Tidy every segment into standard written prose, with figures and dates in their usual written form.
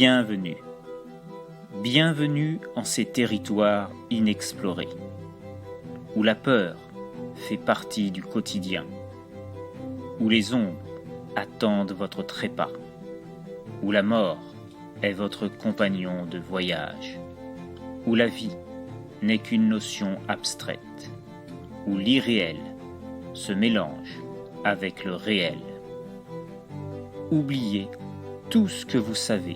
Bienvenue. Bienvenue en ces territoires inexplorés, où la peur fait partie du quotidien, où les ombres attendent votre trépas, où la mort est votre compagnon de voyage, où la vie n'est qu'une notion abstraite, où l'irréel se mélange avec le réel. Oubliez tout ce que vous savez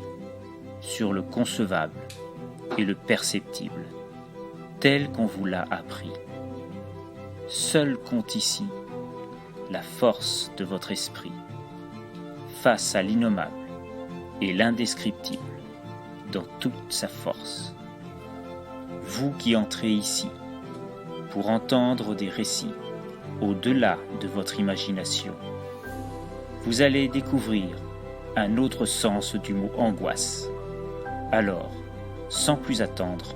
sur le concevable et le perceptible, tel qu'on vous l'a appris. Seul compte ici la force de votre esprit, face à l'innommable et l'indescriptible dans toute sa force. Vous qui entrez ici pour entendre des récits au-delà de votre imagination, vous allez découvrir un autre sens du mot angoisse. Alors, sans plus attendre,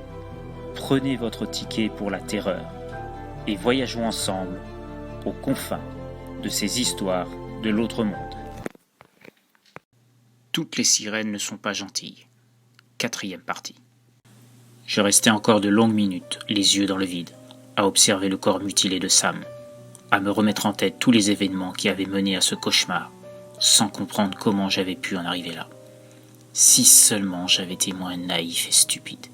prenez votre ticket pour la terreur et voyageons ensemble aux confins de ces histoires de l'autre monde. Toutes les sirènes ne sont pas gentilles. 4e partie. Je restais encore de longues minutes, les yeux dans le vide, à observer le corps mutilé de Sam, à me remettre en tête tous les événements qui avaient mené à ce cauchemar, sans comprendre comment j'avais pu en arriver là. Si seulement j'avais été moins naïf et stupide.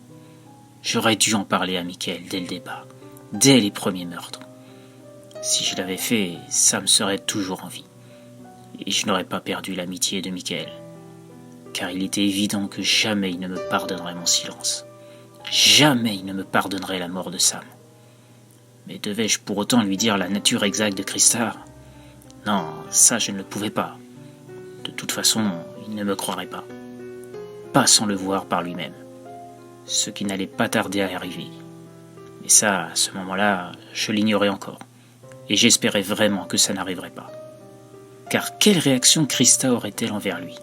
J'aurais dû en parler à Michael dès le départ, dès les premiers meurtres. Si je l'avais fait, Sam serait toujours en vie. Et je n'aurais pas perdu l'amitié de Michael. Car il était évident que jamais il ne me pardonnerait mon silence. Jamais il ne me pardonnerait la mort de Sam. Mais devais-je pour autant lui dire la nature exacte de Krista ? Non, ça je ne le pouvais pas. De toute façon, il ne me croirait pas. Pas sans le voir par lui-même. Ce qui n'allait pas tarder à arriver. Mais ça, à ce moment-là, je l'ignorais encore. Et j'espérais vraiment que ça n'arriverait pas. Car quelle réaction Krista aurait-elle envers lui ?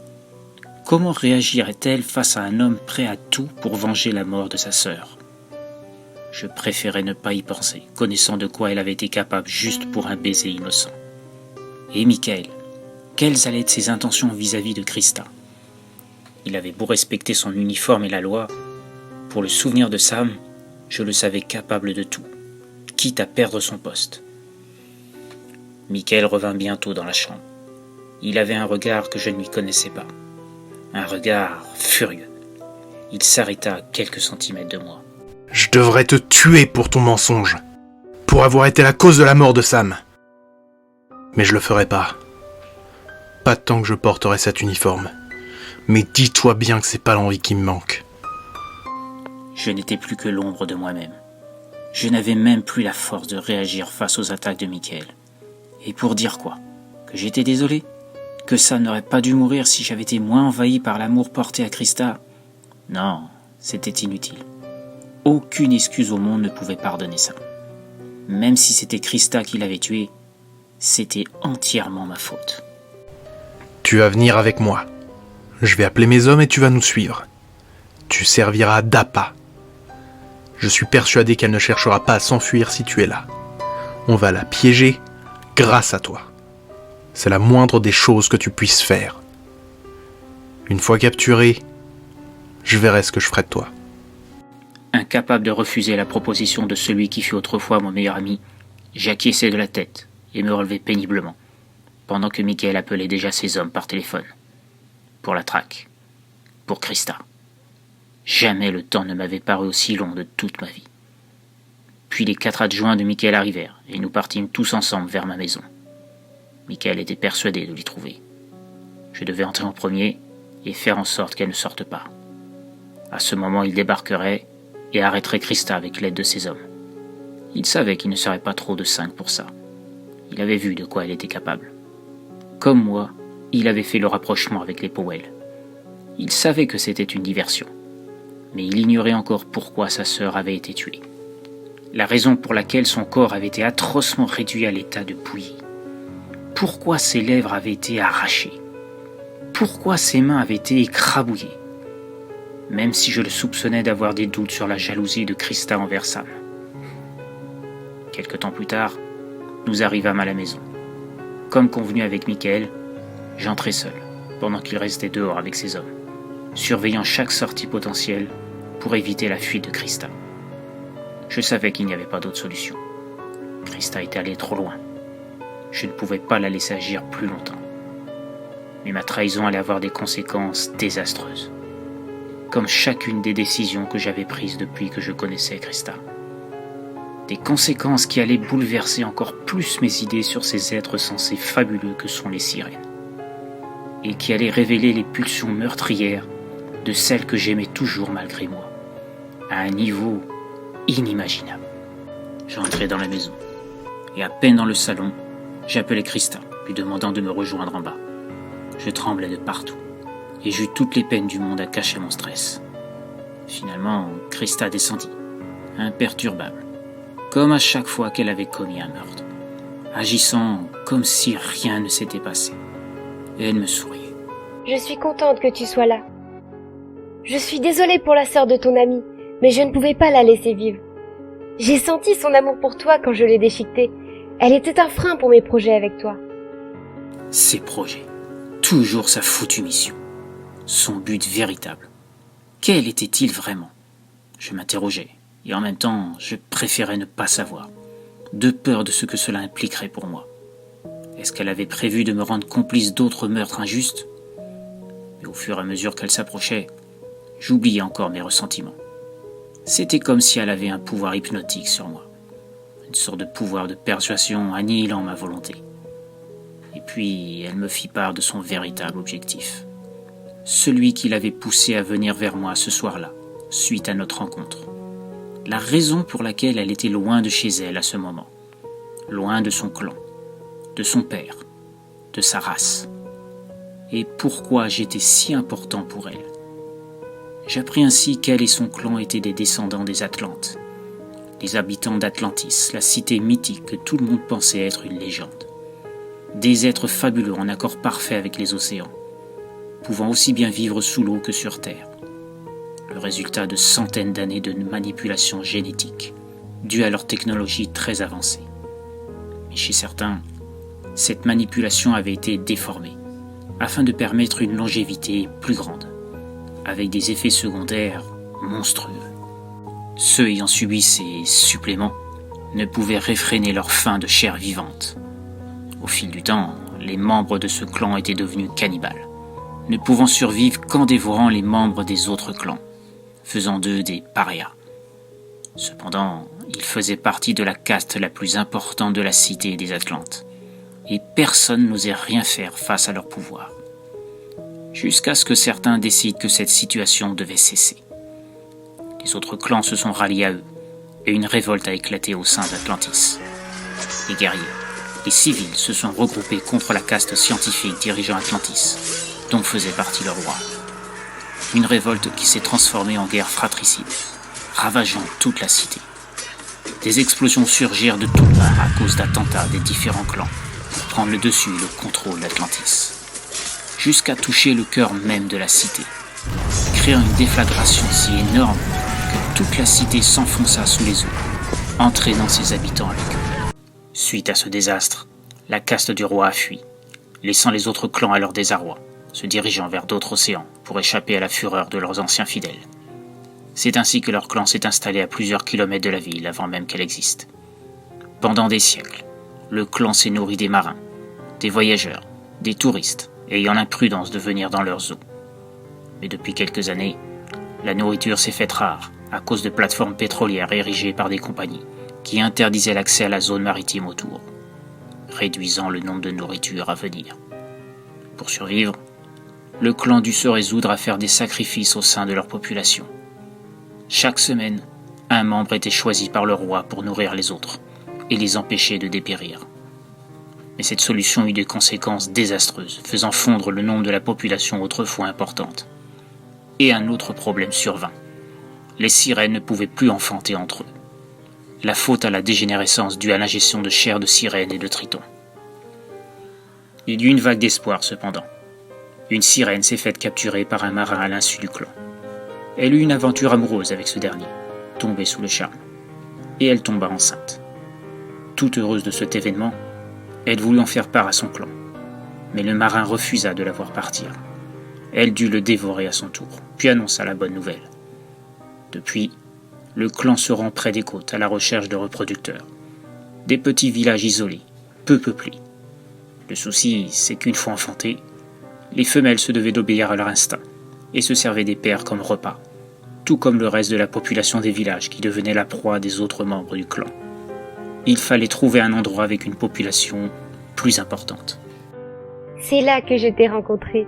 Comment réagirait-elle face à un homme prêt à tout pour venger la mort de sa sœur ? Je préférais ne pas y penser, connaissant de quoi elle avait été capable juste pour un baiser innocent. Et Michael, quelles allaient être ses intentions vis-à-vis de Krista ? Il avait beau respecter son uniforme et la loi, pour le souvenir de Sam, je le savais capable de tout, quitte à perdre son poste. Michael revint bientôt dans la chambre. Il avait un regard que je ne lui connaissais pas, un regard furieux. Il s'arrêta à quelques centimètres de moi. « Je devrais te tuer pour ton mensonge, pour avoir été la cause de la mort de Sam. Mais je le ferai pas. Pas tant que je porterai cet uniforme. Mais dis-toi bien que c'est pas l'envie qui me manque. » Je n'étais plus que l'ombre de moi-même. Je n'avais même plus la force de réagir face aux attaques de Michael. Et pour dire quoi ? Que j'étais désolé ? Que Sam n'aurait pas dû mourir si j'avais été moins envahi par l'amour porté à Krista ? Non, c'était inutile. Aucune excuse au monde ne pouvait pardonner ça. Même si c'était Krista qui l'avait tué, c'était entièrement ma faute. Tu vas venir avec moi. Je vais appeler mes hommes et tu vas nous suivre. Tu serviras d'appât. Je suis persuadé qu'elle ne cherchera pas à s'enfuir si tu es là. On va la piéger grâce à toi. C'est la moindre des choses que tu puisses faire. Une fois capturé, je verrai ce que je ferai de toi. Incapable de refuser la proposition de celui qui fut autrefois mon meilleur ami, j'acquiesçai de la tête et me relevai péniblement, pendant que Michael appelait déjà ses hommes par téléphone. Pour la traque. Pour Krista. Jamais le temps ne m'avait paru aussi long de toute ma vie. Puis les 4 adjoints de Michael arrivèrent, et nous partîmes tous ensemble vers ma maison. Michael était persuadé de l'y trouver. Je devais entrer en premier et faire en sorte qu'elle ne sorte pas. À ce moment, il débarquerait et arrêterait Krista avec l'aide de ses hommes. Il savait qu'il ne serait pas trop de 5 pour ça. Il avait vu de quoi elle était capable. Comme moi, il avait fait le rapprochement avec les Powell. Il savait que c'était une diversion, mais il ignorait encore pourquoi sa sœur avait été tuée. La raison pour laquelle son corps avait été atrocement réduit à l'état de bouillie. Pourquoi ses lèvres avaient été arrachées. Pourquoi ses mains avaient été écrabouillées. Même si je le soupçonnais d'avoir des doutes sur la jalousie de Krista envers Sam. Quelque temps plus tard, nous arrivâmes à la maison. Comme convenu avec Michael, j'entrai seul, pendant qu'il restait dehors avec ses hommes. surveillant chaque sortie potentielle pour éviter la fuite de Krista. Je savais qu'il n'y avait pas d'autre solution. Krista était allée trop loin. Je ne pouvais pas la laisser agir plus longtemps. Mais ma trahison allait avoir des conséquences désastreuses, comme chacune des décisions que j'avais prises depuis que je connaissais Krista. Des conséquences qui allaient bouleverser encore plus mes idées sur ces êtres censés fabuleux que sont les sirènes, et qui allaient révéler les pulsions meurtrières de celles que j'aimais toujours malgré moi, à un niveau inimaginable. J'entrais dans la maison, et à peine dans le salon, j'appelais Krista, lui demandant de me rejoindre en bas. Je tremblais de partout, et j'eus toutes les peines du monde à cacher mon stress. Finalement, Krista descendit, imperturbable, comme à chaque fois qu'elle avait commis un meurtre, agissant comme si rien ne s'était passé. Et elle me souriait. Je suis contente que tu sois là. Je suis désolée pour la sœur de ton ami, mais je ne pouvais pas la laisser vivre. J'ai senti son amour pour toi quand je l'ai déchiquetée. Elle était un frein pour mes projets avec toi. Ses projets, toujours sa foutue mission. Son but véritable. Quel était-il vraiment? Je m'interrogeais, et en même temps, je préférais ne pas savoir, de peur de ce que cela impliquerait pour moi. Est-ce qu'elle avait prévu de me rendre complice d'autres meurtres injustes? Mais au fur et à mesure qu'elle s'approchait, j'oubliais encore mes ressentiments. C'était comme si elle avait un pouvoir hypnotique sur moi, une sorte de pouvoir de persuasion annihilant ma volonté. Et puis, elle me fit part de son véritable objectif. Celui qui l'avait poussée à venir vers moi ce soir-là, suite à notre rencontre. La raison pour laquelle elle était loin de chez elle à ce moment. Loin de son clan, de son père, de sa race. Et pourquoi j'étais si important pour elle. J'appris ainsi qu'elle et son clan étaient des descendants des Atlantes. Les habitants d'Atlantis, la cité mythique que tout le monde pensait être une légende. Des êtres fabuleux en accord parfait avec les océans, pouvant aussi bien vivre sous l'eau que sur terre. Le résultat de centaines d'années de manipulation génétique, due à leur technologie très avancée. Mais chez certains, cette manipulation avait été déformée, afin de permettre une longévité plus grande, avec des effets secondaires monstrueux. Ceux ayant subi ces suppléments ne pouvaient réfréner leur faim de chair vivante. Au fil du temps, les membres de ce clan étaient devenus cannibales, ne pouvant survivre qu'en dévorant les membres des autres clans, faisant d'eux des parias. Cependant, ils faisaient partie de la caste la plus importante de la cité des Atlantes, et personne n'osait rien faire face à leur pouvoir. Jusqu'à ce que certains décident que cette situation devait cesser. Les autres clans se sont ralliés à eux, et une révolte a éclaté au sein d'Atlantis. Les guerriers, les civils se sont regroupés contre la caste scientifique dirigeant Atlantis, dont faisait partie le roi. Une révolte qui s'est transformée en guerre fratricide, ravageant toute la cité. Des explosions surgirent de toutes parts à cause d'attentats des différents clans pour prendre le dessus et le contrôle d'Atlantis, jusqu'à toucher le cœur même de la cité, créant une déflagration si énorme que toute la cité s'enfonça sous les eaux, entraînant ses habitants avec eux. Suite à ce désastre, la caste du roi a fui, laissant les autres clans à leur désarroi, se dirigeant vers d'autres océans pour échapper à la fureur de leurs anciens fidèles. C'est ainsi que leur clan s'est installé à plusieurs kilomètres de la ville avant même qu'elle existe. Pendant des siècles, le clan s'est nourri des marins, des voyageurs, des touristes, ayant l'imprudence de venir dans leurs eaux. Mais depuis quelques années, la nourriture s'est faite rare à cause de plateformes pétrolières érigées par des compagnies qui interdisaient l'accès à la zone maritime autour, réduisant le nombre de nourriture à venir. Pour survivre, le clan dut se résoudre à faire des sacrifices au sein de leur population. Chaque semaine, un membre était choisi par le roi pour nourrir les autres et les empêcher de dépérir. Mais cette solution eut des conséquences désastreuses, faisant fondre le nombre de la population autrefois importante. Et un autre problème survint. Les sirènes ne pouvaient plus enfanter entre eux. La faute à la dégénérescence due à l'ingestion de chair de sirène et de triton. Il y eut une vague d'espoir cependant. Une sirène s'est faite capturer par un marin à l'insu du clan. Elle eut une aventure amoureuse avec ce dernier, tombée sous le charme, et elle tomba enceinte. Toute heureuse de cet événement, elle voulut en faire part à son clan, mais le marin refusa de la voir partir. Elle dut le dévorer à son tour, puis annonça la bonne nouvelle. Depuis, le clan se rend près des côtes à la recherche de reproducteurs. Des petits villages isolés, peu peuplés. Le souci, c'est qu'une fois enfantées, les femelles se devaient d'obéir à leur instinct et se servaient des pères comme repas, tout comme le reste de la population des villages qui devenait la proie des autres membres du clan. Il fallait trouver un endroit avec une population plus importante. C'est là que je t'ai rencontré.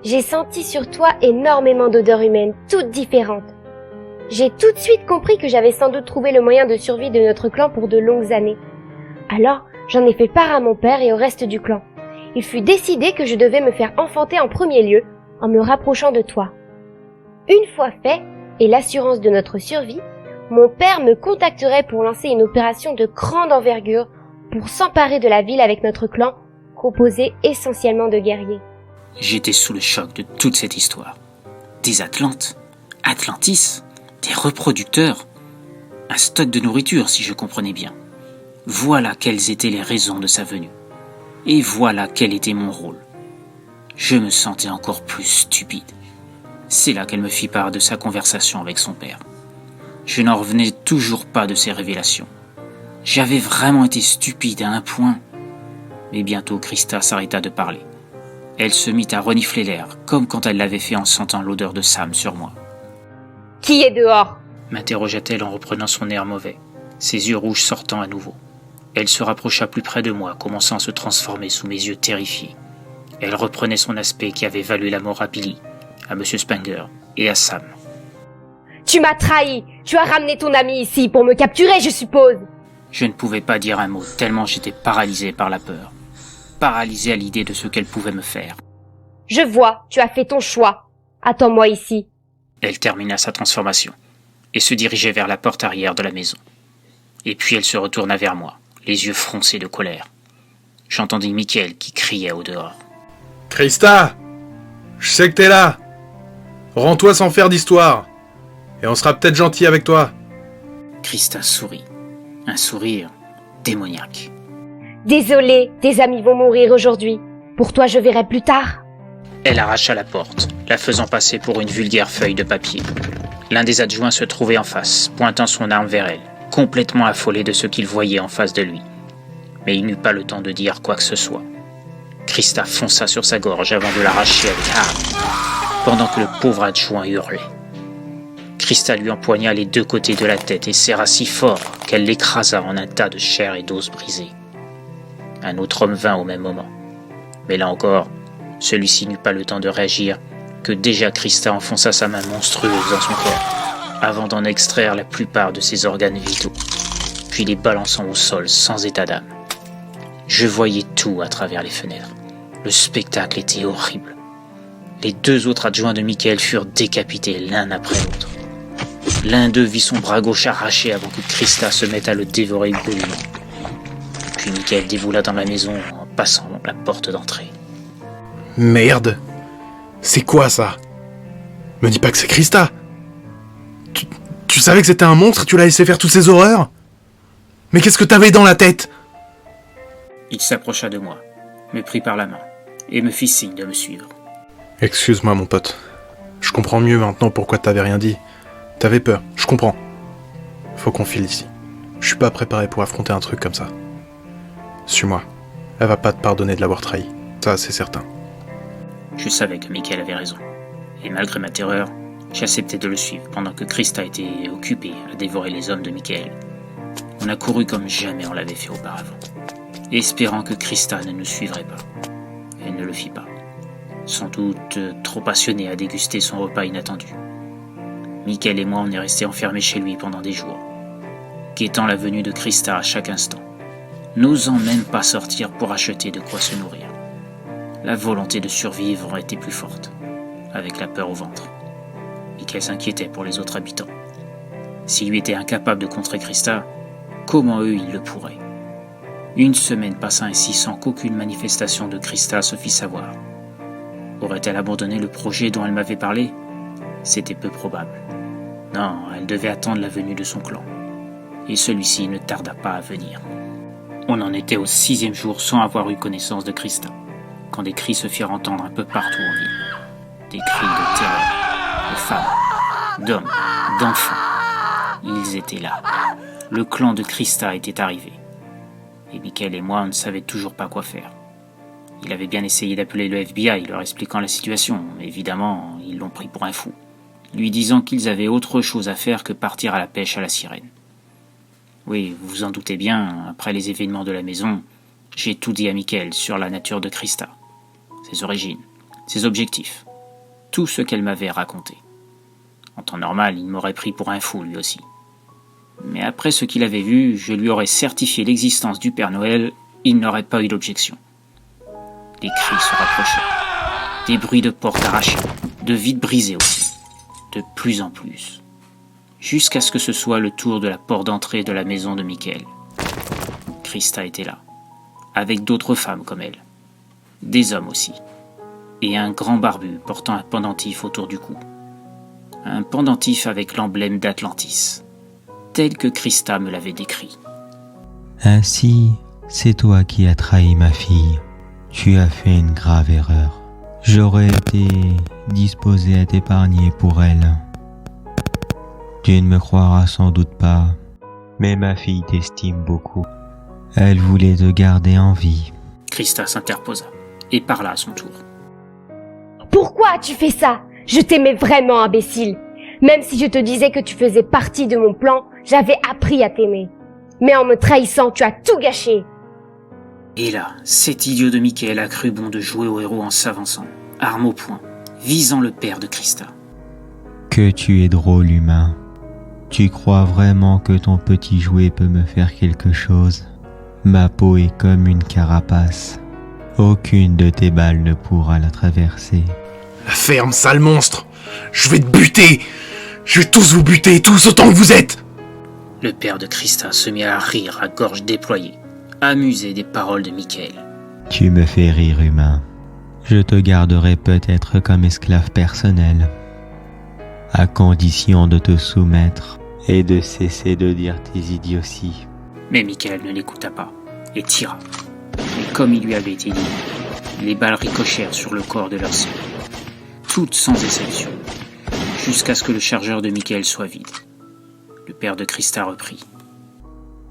J'ai senti sur toi énormément d'odeurs humaines, toutes différentes. J'ai tout de suite compris que j'avais sans doute trouvé le moyen de survie de notre clan pour de longues années. Alors, j'en ai fait part à mon père et au reste du clan. Il fut décidé que je devais me faire enfanter en premier lieu, en me rapprochant de toi. Une fois fait, et l'assurance de notre survie, mon père me contacterait pour lancer une opération de grande envergure pour s'emparer de la ville avec notre clan, composé essentiellement de guerriers. J'étais sous le choc de toute cette histoire. Des Atlantes, Atlantis, des reproducteurs, un stock de nourriture si je comprenais bien. Voilà quelles étaient les raisons de sa venue. Et voilà quel était mon rôle. Je me sentais encore plus stupide. C'est là qu'elle me fit part de sa conversation avec son père. Je n'en revenais toujours pas de ces révélations. J'avais vraiment été stupide à un point. Mais bientôt Christa s'arrêta de parler. Elle se mit à renifler l'air, comme quand elle l'avait fait en sentant l'odeur de Sam sur moi. « Qui est dehors ?» m'interrogea-t-elle en reprenant son air mauvais, ses yeux rouges sortant à nouveau. Elle se rapprocha plus près de moi, commençant à se transformer sous mes yeux terrifiés. Elle reprenait son aspect qui avait valu la mort à Billy, à M. Spengler et à Sam. « Tu m'as trahi. Tu as ramené ton ami ici pour me capturer, je suppose. » Je ne pouvais pas dire un mot, tellement j'étais paralysé par la peur. Paralysé à l'idée de ce qu'elle pouvait me faire. « Je vois, tu as fait ton choix. Attends-moi ici. » Elle termina sa transformation et se dirigeait vers la porte arrière de la maison. Et puis elle se retourna vers moi, les yeux froncés de colère. J'entendis Michael qui criait au dehors. « Christa, je sais que t'es là. Rends-toi sans faire d'histoire. Et on sera peut-être gentil avec toi. » Christa sourit. Un sourire démoniaque. « Désolé, tes amis vont mourir aujourd'hui. Pour toi, je verrai plus tard. » Elle arracha la porte, la faisant passer pour une vulgaire feuille de papier. L'un des adjoints se trouvait en face, pointant son arme vers elle, complètement affolé de ce qu'il voyait en face de lui. Mais il n'eut pas le temps de dire quoi que ce soit. Christa fonça sur sa gorge avant de l'arracher avec hargne, pendant que le pauvre adjoint hurlait. Christa lui empoigna les deux côtés de la tête et serra si fort qu'elle l'écrasa en un tas de chair et d'os brisés. Un autre homme vint au même moment. Mais là encore, celui-ci n'eut pas le temps de réagir que déjà Christa enfonça sa main monstrueuse dans son corps, avant d'en extraire la plupart de ses organes vitaux, puis les balançant au sol sans état d'âme. Je voyais tout à travers les fenêtres. Le spectacle était horrible. Les deux autres adjoints de Michael furent décapités l'un après l'autre. L'un d'eux vit son bras gauche arraché avant que Christa se mette à le dévorer goulûment. Puis Michael déboula dans la maison en passant la porte d'entrée. Merde. C'est quoi ça? Me dis pas que c'est Christa. Tu savais que c'était un monstre et tu l'as laissé faire toutes ces horreurs? Mais qu'est-ce que t'avais dans la tête? Il s'approcha de moi, me prit par la main et me fit signe de me suivre. Excuse-moi mon pote. Je comprends mieux maintenant pourquoi t'avais rien dit. T'avais peur, je comprends. Faut qu'on file d'ici. Je suis pas préparé pour affronter un truc comme ça. Suis-moi. Elle va pas te pardonner de l'avoir trahi. Ça, c'est certain. Je savais que Michael avait raison. Et malgré ma terreur, j'acceptais de le suivre pendant que Christa était occupée à dévorer les hommes de Michael. On a couru comme jamais on l'avait fait auparavant, espérant que Christa ne nous suivrait pas. Elle ne le fit pas, sans doute trop passionnée à déguster son repas inattendu. Michael et moi, on est restés enfermés chez lui pendant des jours, guettant la venue de Christa à chaque instant, n'osant même pas sortir pour acheter de quoi se nourrir. La volonté de survivre était plus forte, avec la peur au ventre. Michael s'inquiétait pour les autres habitants. S'il lui était incapable de contrer Christa, comment eux ils le pourraient? Une semaine passa ainsi sans qu'aucune manifestation de Christa se fît savoir. Aurait-elle abandonné le projet dont elle m'avait parlé? C'était peu probable. Non, elle devait attendre la venue de son clan. Et celui-ci ne tarda pas à venir. On en était au 6e jour sans avoir eu connaissance de Christa, quand des cris se firent entendre un peu partout en ville. Des cris de terreur, de femmes, d'hommes, d'enfants. Ils étaient là. Le clan de Christa était arrivé. Et Michael et moi, on ne savait toujours pas quoi faire. Il avait bien essayé d'appeler le FBI, leur expliquant la situation, mais évidemment, ils l'ont pris pour un fou, lui disant qu'ils avaient autre chose à faire que partir à la pêche à la sirène. Oui, vous vous en doutez bien, après les événements de la maison, j'ai tout dit à Michael sur la nature de Christa, ses origines, ses objectifs, tout ce qu'elle m'avait raconté. En temps normal, il m'aurait pris pour un fou lui aussi. Mais après ce qu'il avait vu, je lui aurais certifié l'existence du Père Noël, il n'aurait pas eu d'objection. Les cris se rapprochaient, des bruits de portes arrachées, de vitres brisées aussi, de plus en plus, jusqu'à ce que ce soit le tour de la porte d'entrée de la maison de Michael. Christa était là, avec d'autres femmes comme elle, des hommes aussi, et un grand barbu portant un pendentif autour du cou. Un pendentif avec l'emblème d'Atlantis, tel que Christa me l'avait décrit. Ainsi, c'est toi qui as trahi ma fille. Tu as fait une grave erreur. J'aurais été disposé à t'épargner pour elle. Tu ne me croiras sans doute pas, mais ma fille t'estime beaucoup. Elle voulait te garder en vie. Christa s'interposa et parla à son tour. Pourquoi as-tu fait ça? Je t'aimais vraiment, imbécile. Même si je te disais que tu faisais partie de mon plan, j'avais appris à t'aimer. Mais en me trahissant, tu as tout gâché. Et là, cet idiot de Michael a cru bon de jouer au héros en s'avançant, arme au poing, visant le père de Christa. Que tu es drôle, humain. Tu crois vraiment que ton petit jouet peut me faire quelque chose? Ma peau est comme une carapace. Aucune de tes balles ne pourra la traverser. La ferme, sale monstre! Je vais te buter! Je vais tous vous buter, tous autant que vous êtes! Le père de Christa se mit à rire à gorge déployée, amusé des paroles de Michael. Tu me fais rire, humain. Je te garderai peut-être comme esclave personnel, à condition de te soumettre et de cesser de dire tes idioties. Mais Michael ne l'écouta pas et tira. Et comme il lui avait été dit, les balles ricochèrent sur le corps de leur sœur, toutes sans exception, jusqu'à ce que le chargeur de Michael soit vide. Le père de Christa reprit.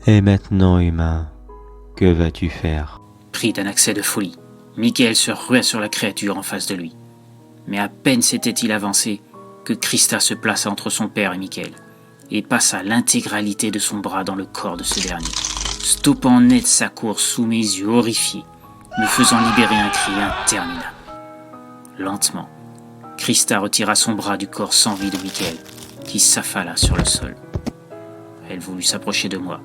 Et maintenant, humain, que vas-tu faire? Pris d'un accès de folie, Michael se rua sur la créature en face de lui. Mais à peine s'était-il avancé que Christa se plaça entre son père et Michael et passa l'intégralité de son bras dans le corps de ce dernier, stoppant net sa course sous mes yeux horrifiés, me faisant libérer un cri interminable. Lentement, Christa retira son bras du corps sans vie de Michael, qui s'affala sur le sol. Elle voulut s'approcher de moi,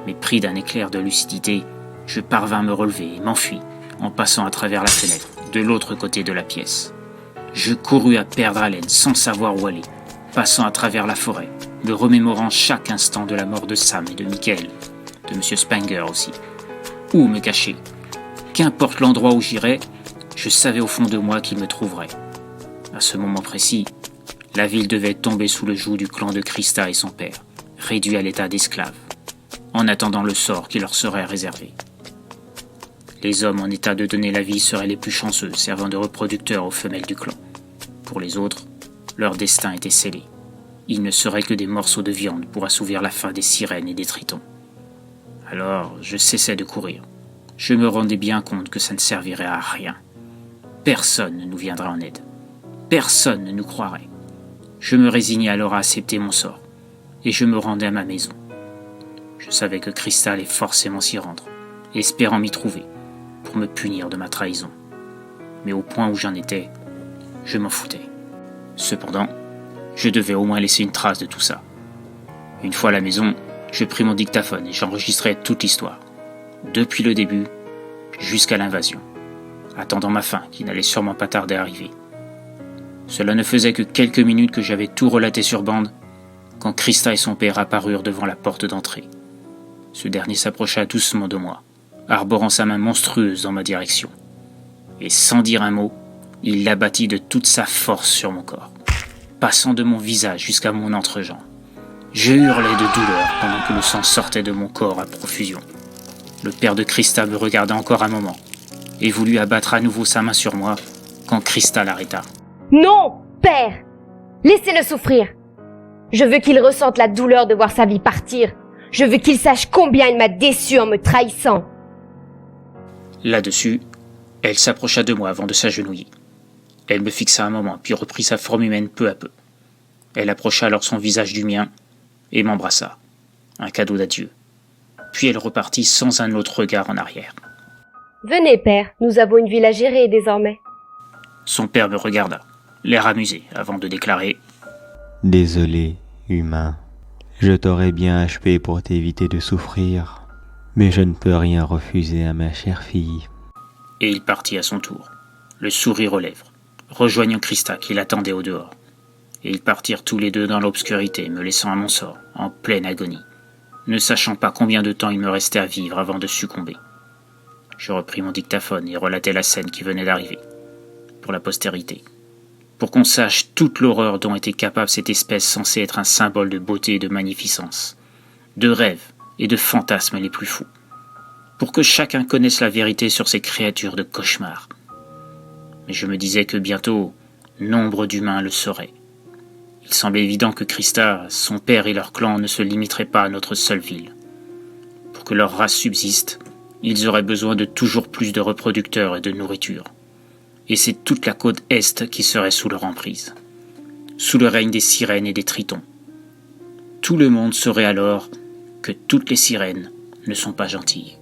mais pris d'un éclair de lucidité, je parvins à me relever et m'enfuis, en passant à travers la fenêtre, de l'autre côté de la pièce. Je courus à perdre haleine sans savoir où aller, passant à travers la forêt, me remémorant chaque instant de la mort de Sam et de Michael, de M. Spanger aussi. Où me cacher? Qu'importe l'endroit où j'irais, je savais au fond de moi qu'il me trouverait. À ce moment précis, la ville devait tomber sous le joug du clan de Christa et son père, réduit à l'état d'esclaves, en attendant le sort qui leur serait réservé. Les hommes en état de donner la vie seraient les plus chanceux, servant de reproducteurs aux femelles du clan. Pour les autres, leur destin était scellé. Ils ne seraient que des morceaux de viande pour assouvir la faim des sirènes et des tritons. Alors, je cessai de courir. Je me rendais bien compte que ça ne servirait à rien. Personne ne nous viendrait en aide. Personne ne nous croirait. Je me résignai alors à accepter mon sort, et je me rendais à ma maison. Je savais que Christa allait forcément s'y rendre, espérant m'y trouver, pour me punir de ma trahison. Mais au point où j'en étais, je m'en foutais. Cependant, je devais au moins laisser une trace de tout ça. Une fois à la maison, je pris mon dictaphone et j'enregistrai toute l'histoire, depuis le début jusqu'à l'invasion, attendant ma fin qui n'allait sûrement pas tarder à arriver. Cela ne faisait que quelques minutes que j'avais tout relaté sur bande, quand Christa et son père apparurent devant la porte d'entrée. Ce dernier s'approcha doucement de moi, arborant sa main monstrueuse dans ma direction. Et sans dire un mot, il l'abattit de toute sa force sur mon corps, passant de mon visage jusqu'à mon entrejambe. Je hurlais de douleur pendant que le sang sortait de mon corps à profusion. Le père de Christa me regarda encore un moment, et voulut abattre à nouveau sa main sur moi, quand Christa l'arrêta. Non, père! Laissez-le souffrir. Je veux qu'il ressente la douleur de voir sa vie partir. Je veux qu'il sache combien il m'a déçu en me trahissant. Là-dessus, elle s'approcha de moi avant de s'agenouiller. Elle me fixa un moment, puis reprit sa forme humaine peu à peu. Elle approcha alors son visage du mien et m'embrassa. Un cadeau d'adieu. Puis elle repartit sans un autre regard en arrière. Venez, père, nous avons une ville à gérer désormais. Son père me regarda, l'air amusé, avant de déclarer « Désolé, humain. Je t'aurais bien achevé pour t'éviter de souffrir, mais je ne peux rien refuser à ma chère fille. » Et il partit à son tour, le sourire aux lèvres, rejoignant Christa qui l'attendait au dehors. Et ils partirent tous les deux dans l'obscurité, me laissant à mon sort, en pleine agonie, ne sachant pas combien de temps il me restait à vivre avant de succomber. Je repris mon dictaphone et relatai la scène qui venait d'arriver, pour la postérité, pour qu'on sache toute l'horreur dont était capable cette espèce censée être un symbole de beauté et de magnificence, de rêves et de fantasmes les plus fous, pour que chacun connaisse la vérité sur ces créatures de cauchemar. Mais je me disais que bientôt, nombre d'humains le sauraient. Il semblait évident que Christa, son père et leur clan ne se limiteraient pas à notre seule ville. Pour que leur race subsiste, ils auraient besoin de toujours plus de reproducteurs et de nourriture. Et c'est toute la côte est qui serait sous leur emprise, sous le règne des sirènes et des tritons. Tout le monde saurait alors que toutes les sirènes ne sont pas gentilles.